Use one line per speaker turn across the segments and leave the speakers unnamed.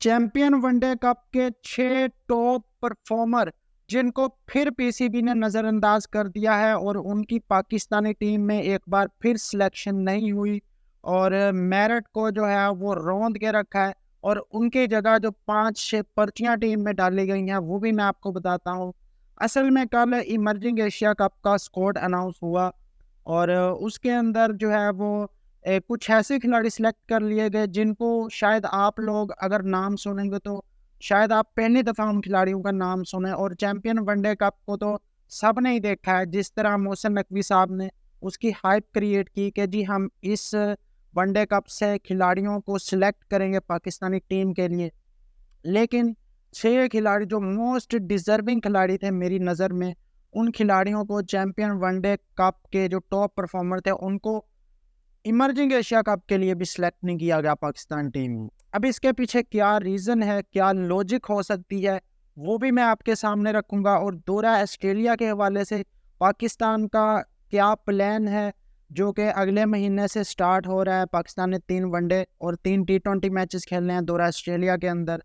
Champion one day cup के 6 top performer जिनको फिर पीसीबी ने नज़रअंदाज कर दिया है और उनकी पाकिस्तानी टीम में एक बार फिर सिलेक्शन नहीं हुई और मेरिट को जो है वो रौंद के रखा है और उनकी जगह जो 5-6 पर्चियां टीम में डाली गई हैं वो भी मैं आपको बताता हूँ। असल में कल इमर्जिंग एशिया कप का स्क्वाड अनाउंस हुआ और उसके अंदर जो है वो कुछ ऐसे खिलाड़ी सिलेक्ट कर लिए गए जिनको शायद आप लोग अगर नाम सुनेंगे तो शायद आप पहली दफ़ा उन खिलाड़ियों का नाम सुने। और चैंपियन वनडे कप को तो सब ने ही देखा है, जिस तरह मोहसिन नकवी साहब ने उसकी हाइप क्रिएट की कि जी हम इस वनडे कप से खिलाड़ियों को सिलेक्ट करेंगे पाकिस्तानी टीम के लिए। लेकिन 6 खिलाड़ी जो मोस्ट डिजर्विंग खिलाड़ी थे मेरी नज़र में, उन खिलाड़ियों को चैंपियन वनडे कप के जो टॉप परफॉर्मर थे उनको इमर्जिंग एशिया कप के लिए भी सिलेक्ट नहीं किया गया पाकिस्तान टीम में। अब इसके पीछे क्या रीज़न है, क्या लॉजिक हो सकती है, वो भी मैं आपके सामने रखूंगा। और दौरा ऑस्ट्रेलिया के हवाले से पाकिस्तान का क्या प्लान है, जो कि अगले महीने से स्टार्ट हो रहा है। पाकिस्तान ने 3 वनडे और 3 T20 मैचेस खेलने हैं दौरा ऑस्ट्रेलिया के अंदर।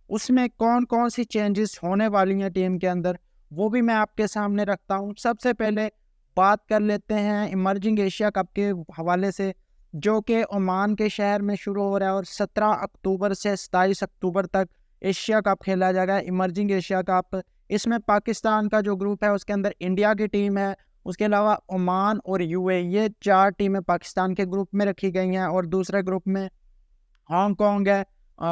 उसमें कौन कौन सी चेंजेस होने वाली हैं टीम के अंदर, वो भी मैं आपके सामने रखता हूँ। सबसे पहले बात कर लेते हैं इमर्जिंग एशिया कप के हवाले से, जो कि ओमान के शहर में शुरू हो रहा है और 17 अक्टूबर से 27 अक्टूबर तक एशिया कप खेला जाएगा, इमर्जिंग एशिया कप। इसमें पाकिस्तान का जो ग्रुप है उसके अंदर इंडिया की टीम है, उसके अलावा ओमान और यूएई, ये 4 टीमें पाकिस्तान के ग्रुप में रखी गई हैं। और दूसरे ग्रुप में हांगकांग है,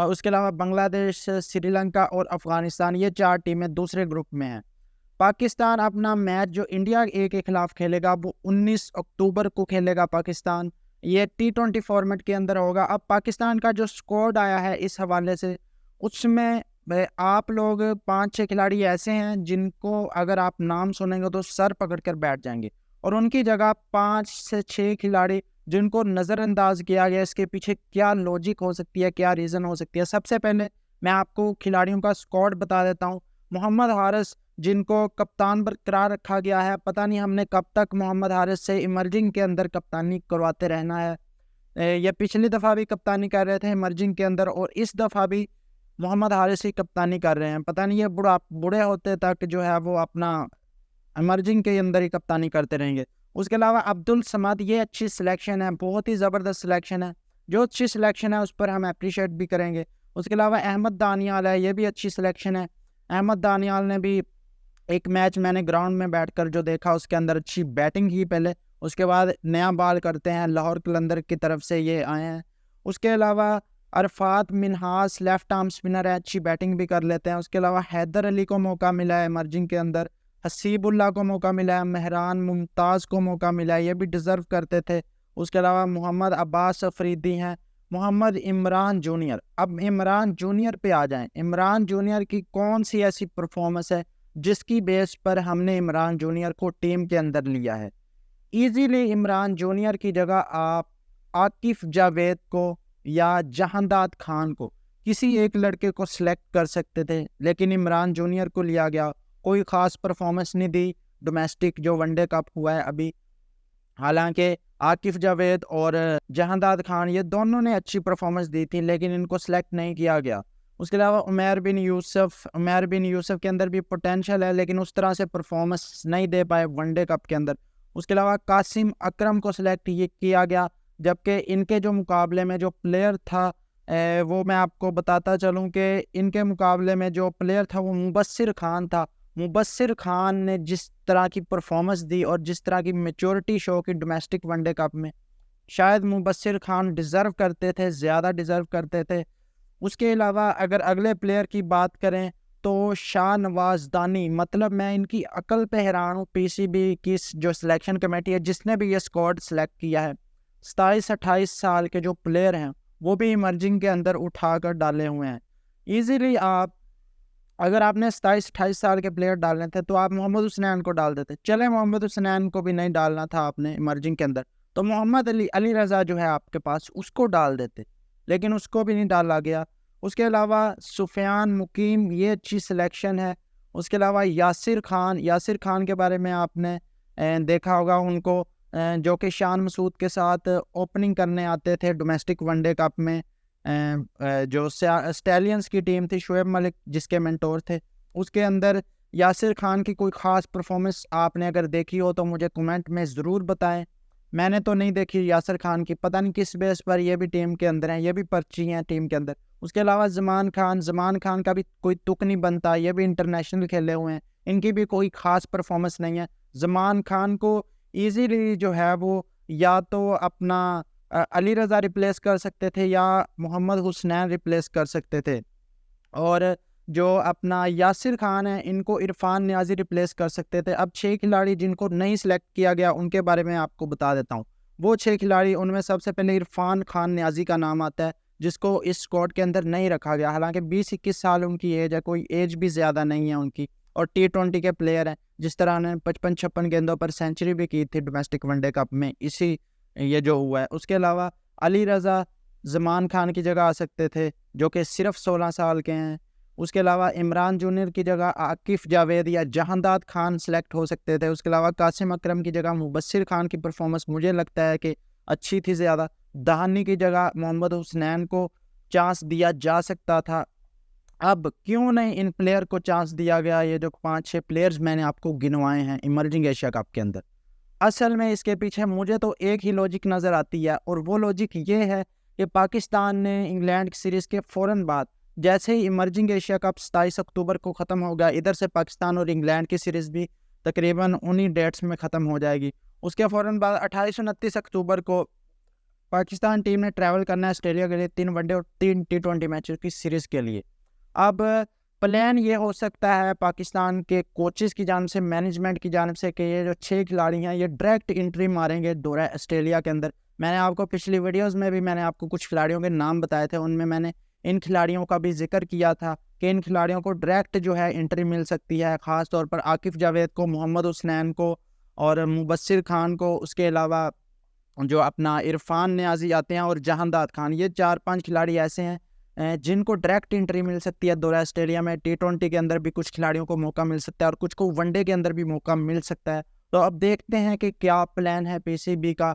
उसके अलावा बांग्लादेश, श्रीलंका और अफगानिस्तान, ये 4 टीमें दूसरे ग्रुप में हैं। पाकिस्तान अपना मैच जो इंडिया ए के खिलाफ खेलेगा वो 19 अक्टूबर को खेलेगा पाकिस्तान। ये T20 फॉर्मेट के अंदर होगा। अब पाकिस्तान का जो स्क्वाड आया है इस हवाले से, उसमें आप लोग 5-6 खिलाड़ी ऐसे हैं जिनको अगर आप नाम सुनेंगे तो सर पकड़ कर बैठ जाएंगे, और उनकी जगह 5 से 6 खिलाड़ी जिनको नज़रअंदाज किया गया। इसके पीछे क्या लॉजिक हो सकती है, क्या रीज़न हो सकती है। सबसे पहले मैं आपको खिलाड़ियों का स्क्वाड बता देता हूँ। मोहम्मद हारिस, जिनको कप्तान बरकरार रखा गया है, पता नहीं हमने कब तक मोहम्मद हारिस से इमर्जिंग के अंदर कप्तानी करवाते रहना है। ये पिछली दफ़ा भी कप्तानी कर रहे थे इमर्जिंग के अंदर और इस दफ़ा भी मोहम्मद हारिस ही कप्तानी कर रहे हैं। पता नहीं ये बूढ़े होते तक जो है वो अपना इमर्जिंग के अंदर ही कप्तानी करते रहेंगे। उसके अलावा अब्दुल समद, ये अच्छी सिलेक्शन है, बहुत ही ज़बरदस्त सिलेक्शन है। जो अच्छी सिलेक्शन है उस पर हम अप्रिशिएट भी करेंगे। उसके अलावा अहमद दानियाल है, ये भी अच्छी सिलेक्शन है। अहमद दानियाल ने भी एक मैच मैंने ग्राउंड में बैठकर जो देखा उसके अंदर अच्छी बैटिंग की पहले, उसके बाद नया बॉल करते हैं, लाहौर कलंदर की तरफ से ये आए हैं। उसके अलावा Arfat Minhas left arm spinner है, अच्छी बैटिंग भी कर लेते हैं। उसके अलावा हैदर अली को मौका मिला है इमर्जिंग के अंदर, हसीबुल्लाह को मौका मिला है, मेहरान मुमताज़ को मौका मिला है, ये भी डिज़र्व करते थे। उसके अलावा मोहम्मद अब्बास अफरीदी हैं, मोहम्मद इमरान जूनियर। अब इमरान जूनियर पे आ जाएं। इमरान जूनियर की कौन सी ऐसी परफॉर्मेंस है जिसकी बेस पर हमने इमरान जूनियर को टीम के अंदर लिया है। इजीली इमरान जूनियर की जगह आप आकिफ जावेद को या जहांदाद खान को, किसी एक लड़के को सिलेक्ट कर सकते थे, लेकिन इमरान जूनियर को लिया गया। कोई ख़ास परफॉर्मेंस नहीं दी डोमेस्टिक जो वनडे कप हुआ है अभी। हालांकि आकिफ जावेद और जहांदाद खान ये दोनों ने अच्छी परफॉर्मेंस दी थी, लेकिन इनको सेलेक्ट नहीं किया गया। उसके अलावा उमैर बिन यूसुफ के अंदर भी पोटेंशियल है, लेकिन उस तरह से परफॉर्मेंस नहीं दे पाए वनडे कप के अंदर। उसके अलावा कासिम अकरम को सिलेक्ट ये किया गया, जबकि इनके जो मुकाबले में जो प्लेयर था वो मैं आपको बताता चलूँ कि इनके मुकाबले में जो प्लेयर था वो मुबस्सिर खान था। मुबस्सिर खान ने जिस तरह की परफॉर्मेंस दी और जिस तरह की मेच्योरिटी शो की डोमेस्टिक वनडे कप में, शायद मुबस्सिर खान डिज़र्व करते थे, ज़्यादा डिज़र्व करते थे। उसके अलावा अगर अगले प्लेयर की बात करें तो शाहनवाज दानी, मतलब मैं इनकी अकल पे हैरान हूँ। पीसीबी की जो सिलेक्शन कमेटी है जिसने भी ये स्क्वाड सेलेक्ट किया है, 27-28 साल के जो प्लेयर हैं वो भी इमर्जिंग के अंदर उठा कर डाले हुए हैं। ईजीली आप अगर आपने 27-28 साल के प्लेयर डालने थे तो आप मोहम्मद हुसनैन को डाल देते। चले मोहम्मद हुसनैन को भी नहीं डालना था आपने इमर्जिंग के अंदर, तो मोहम्मद अली रज़ा जो है आपके पास, उसको डाल देते, लेकिन उसको भी नहीं डाला गया। उसके अलावा सुफियान मुकीम, ये अच्छी सिलेक्शन है। उसके अलावा यासिर खान के बारे में आपने देखा होगा उनको, जो कि शान मसूद के साथ ओपनिंग करने आते थे डोमेस्टिक वनडे कप में। जो स्टैलियंस की टीम थी, शोएब मलिक जिसके मेंटोर थे, उसके अंदर यासिर खान की कोई ख़ास परफॉर्मेंस आपने अगर देखी हो तो मुझे कमेंट में ज़रूर बताएं। मैंने तो नहीं देखी यासिर खान की, पता नहीं किस बेस पर ये भी टीम के अंदर हैं, ये भी पर्ची हैं टीम के अंदर। उसके अलावा ज़मान खान का भी कोई तुक नहीं बनता, ये भी इंटरनेशनल खेले हुए हैं, इनकी भी कोई ख़ास परफॉर्मेंस नहीं है। ज़मान खान को ईजीली जो है वो या तो अपना अली रज़ा रिप्लेस कर सकते थे या मोहम्मद हुसनैन रिप्लेस कर सकते थे, और जो अपना यासिर खान है इनको इरफान नियाजी रिप्लेस कर सकते थे। अब 6 खिलाड़ी जिनको नहीं सिलेक्ट किया गया उनके बारे में आपको बता देता हूँ। वो 6 खिलाड़ी, उनमें सबसे पहले इरफान खान नियाजी का नाम आता है, जिसको इस स्क्वाड के अंदर नहीं रखा गया। हालांकि 20-21 साल उनकी एज है, कोई एज भी ज़्यादा नहीं है उनकी, और T20 के प्लेयर हैं। जिस तरह उन्होंने 55-56 गेंदों पर सेंचुरी भी की थी डोमेस्टिक वनडे कप में, इसी ये जो हुआ है। उसके अलावा अली रज़ा ज़मान खान की जगह आ सकते थे, जो कि सिर्फ 16 साल के हैं। उसके अलावा इमरान जूनियर की जगह आकिफ जावेद या जहांदाद खान सेलेक्ट हो सकते थे। उसके अलावा कासिम अकरम की जगह मुबस्सिर खान की परफॉर्मेंस मुझे लगता है कि अच्छी थी ज़्यादा। दहानी की जगह मोहम्मद हुसनैन को चांस दिया जा सकता था। अब क्यों नहीं इन प्लेयर को चांस दिया गया? ये जो 5-6 प्लेयर्स मैंने आपको गिनवाए हैं इमर्जिंग एशिया कप के अंदर, असल में इसके पीछे मुझे तो एक ही लॉजिक नज़र आती है, और वो लॉजिक ये है कि पाकिस्तान ने इंग्लैंड की सीरीज़ के फ़ौरन बाद, जैसे ही इमर्जिंग एशिया कप 27 अक्टूबर को ख़त्म हो गया, इधर से पाकिस्तान और इंग्लैंड की सीरीज़ भी तकरीबन उन्हीं डेट्स में ख़त्म हो जाएगी। उसके फ़ौरन बाद 28-29 अक्टूबर को पाकिस्तान टीम ने ट्रैवल करना है ऑस्ट्रेलिया के लिए 3 वनडे और 3 T20 मैचों की सीरीज़ के लिए। अब प्लान ये हो सकता है पाकिस्तान के कोचेस की जानिब से, मैनेजमेंट की जानिब से, कि ये जो 6 खिलाड़ी हैं ये डायरेक्ट एंट्री मारेंगे दौरा ऑस्ट्रेलिया के अंदर। मैंने आपको पिछली वीडियोस में भी मैंने आपको कुछ खिलाड़ियों के नाम बताए थे, उनमें मैंने इन खिलाड़ियों का भी जिक्र किया था कि इन खिलाड़ियों को डायरेक्ट जो है एंट्री मिल सकती है, ख़ास तौर पर आकिफ जावेद को, मोहम्मद हुसनैन को और मुबस्सिर खान को। उसके अलावा जो अपना इरफान नियाजी आते हैं और जहांदाद खान, ये 4-5 खिलाड़ी ऐसे हैं जिनको डायरेक्ट एंट्री मिल सकती है दौरा ऑस्ट्रेलिया में। T20 के अंदर भी कुछ खिलाड़ियों को मौका मिल सकता है और कुछ को वनडे के अंदर भी मौका मिल सकता है। तो अब देखते हैं कि क्या प्लान है PCB का।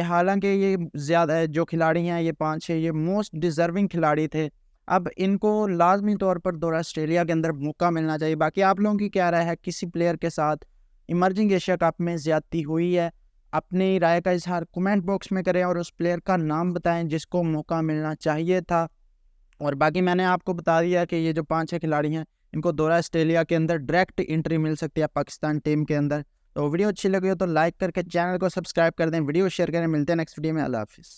हालांकि ये ज़्यादा जो खिलाड़ी हैं ये 5-6 ये मोस्ट डिज़र्विंग खिलाड़ी थे। अब इनको लाजमी तौर पर दौरा ऑस्ट्रेलिया के अंदर मौका मिलना चाहिए। बाकी आप लोगों की क्या राय है? किसी प्लेयर के साथ इमर्जिंग एशिया कप में ज़्यादती हुई है? अपनी राय का इजहार कमेंट बॉक्स में करें और उस प्लेयर का नाम बताएं जिसको मौका मिलना चाहिए था। और बाकी मैंने आपको बता दिया कि ये जो 5-6 खिलाड़ी हैं इनको दौरा ऑस्ट्रेलिया के अंदर डायरेक्ट एंट्री मिल सकती है पाकिस्तान टीम के अंदर। तो वीडियो अच्छी लगी हो तो लाइक करके चैनल को सब्सक्राइब कर दें, वीडियो शेयर करें। मिलते हैं नेक्स्ट वीडियो में। अल्लाह हाफिज़।